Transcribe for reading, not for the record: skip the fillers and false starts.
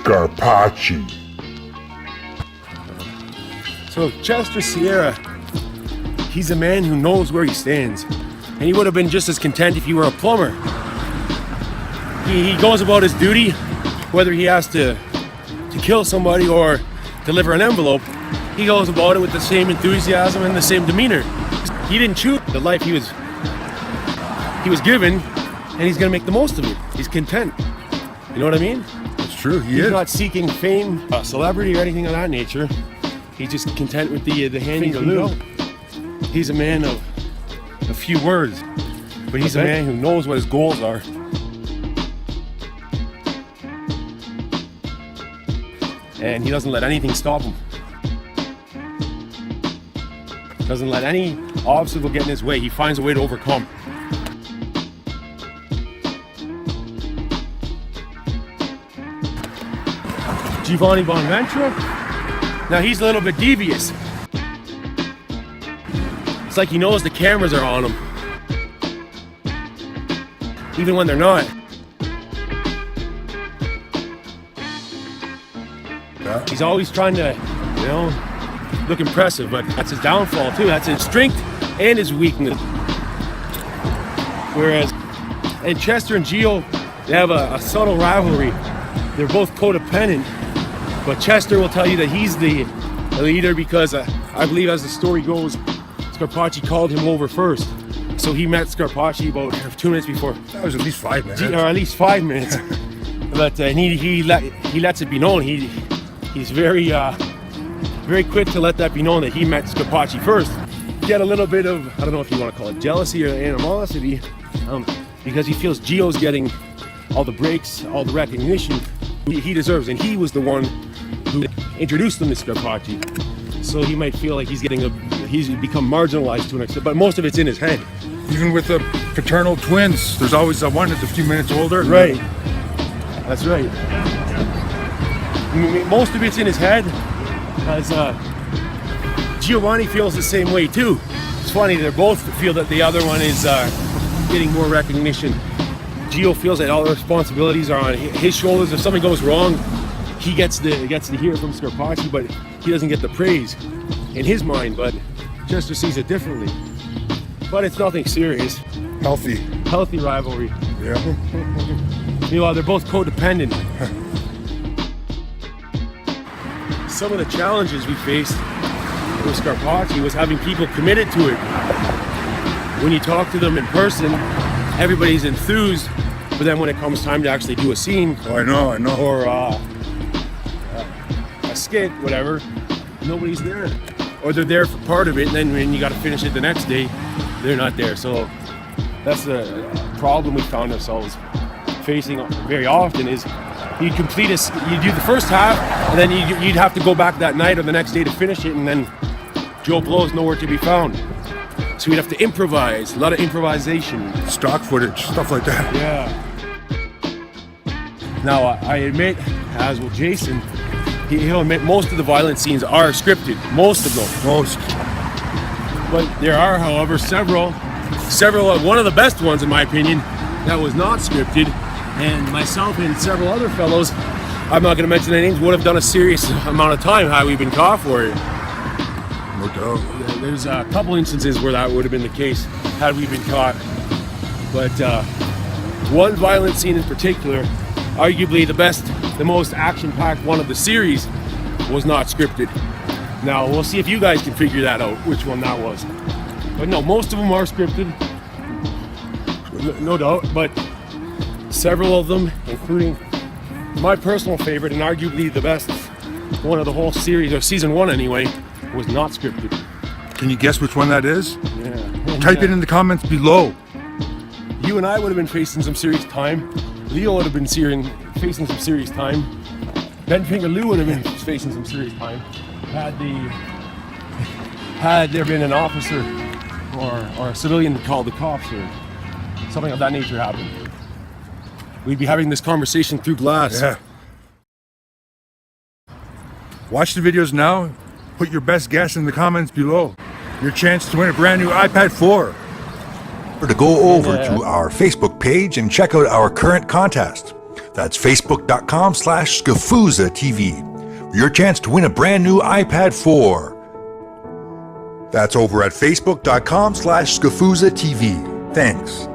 Scarpacci. So Chester Sierra, he's a man who knows where he stands. And he would have been just as content if he were a plumber. He goes about his duty, whether he has to kill somebody or deliver an envelope, he goes about it with the same enthusiasm and the same demeanor. He didn't choose the life he was given, and he's gonna make the most of it. He's content. You know what I mean? It's true, He's not seeking fame, celebrity, or anything of that nature. He's just content with the hand he's been dealt. He's a man of a few words, but he's a man who knows what his goals are. And he doesn't let anything stop him. Doesn't let any obstacle get in his way. He finds a way to overcome. Giovanni Bonaventura, now he's a little bit devious. It's like he knows the cameras are on him, even when they're not. He's always trying to, look impressive, but that's his downfall too. That's his strength and his weakness. Whereas, and Chester and Gio, they have a subtle rivalry. They're both codependent, but Chester will tell you that he's the leader because I believe, as the story goes, Scarpacci called him over first. So he met Scarpacci about 2 minutes before. That was at least 5 minutes. Or at least 5 minutes. But he lets it be known. He's very quick to let that be known that he met Scarpacci first. Get a little bit of, I don't know if you want to call it jealousy or animosity, because he feels Gio's getting all the breaks, all the recognition he deserves, and he was the one who introduced him to Scarpacci. So he might feel like he's become marginalized to an extent, but most of it's in his head. Even with the fraternal twins, there's always the one that's a few minutes older. Right. That's right. Most of it's in his head, as Giovanni feels the same way too. It's funny, they both feel that the other one is getting more recognition. Gio feels that all the responsibilities are on his shoulders. If something goes wrong, he gets to hear from Scarpacci, but he doesn't get the praise in his mind. But Chester sees it differently. But it's nothing serious. Healthy rivalry. Yeah. Meanwhile, they're both codependent. Some of the challenges we faced with Scarpacci was having people committed to it. When you talk to them in person, everybody's enthused, but then when it comes time to actually do a scene, I know. Or a skit, whatever, nobody's there. Or they're there for part of it, and then when you got to finish it the next day, they're not there. So that's a problem we found ourselves facing very often. Is you do the first half, and then you'd have to go back that night or the next day to finish it, and then Joe Blow's nowhere to be found. So we'd have to improvise, a lot of improvisation. Stock footage, stuff like that. Yeah. Now, I admit, as will Jason, he'll admit most of the violent scenes are scripted. Most of them. But there are, however, several, one of the best ones, in my opinion, that was not scripted. And myself and several other fellows, I'm not going to mention their names, would have done a serious amount of time had we been caught for it. No doubt. There's a couple instances where that would have been the case had we been caught. But one violent scene in particular, arguably the most action-packed one of the series, was not scripted. Now, we'll see if you guys can figure that out, which one that was. But no, most of them are scripted, no doubt, but several of them, including my personal favorite and arguably the best one of the whole series, or season 1 anyway, was not scripted. Can you guess which one that is? Yeah. Type it in the comments below. You and I would have been facing some serious time. Leo would have been facing some serious time. Ben Fingerloo would have been facing some serious time had there been an officer or a civilian called the cops or something of that nature happen. We'd be having this conversation through glass. Yeah. Watch the videos now. Put your best guess in the comments below. Your chance to win a brand new iPad 4. To go over to our Facebook page and check out our current contest. That's facebook.com/Scafuza TV for your chance to win a brand new iPad 4. That's over at facebook.com/Scafuza TV. Thanks.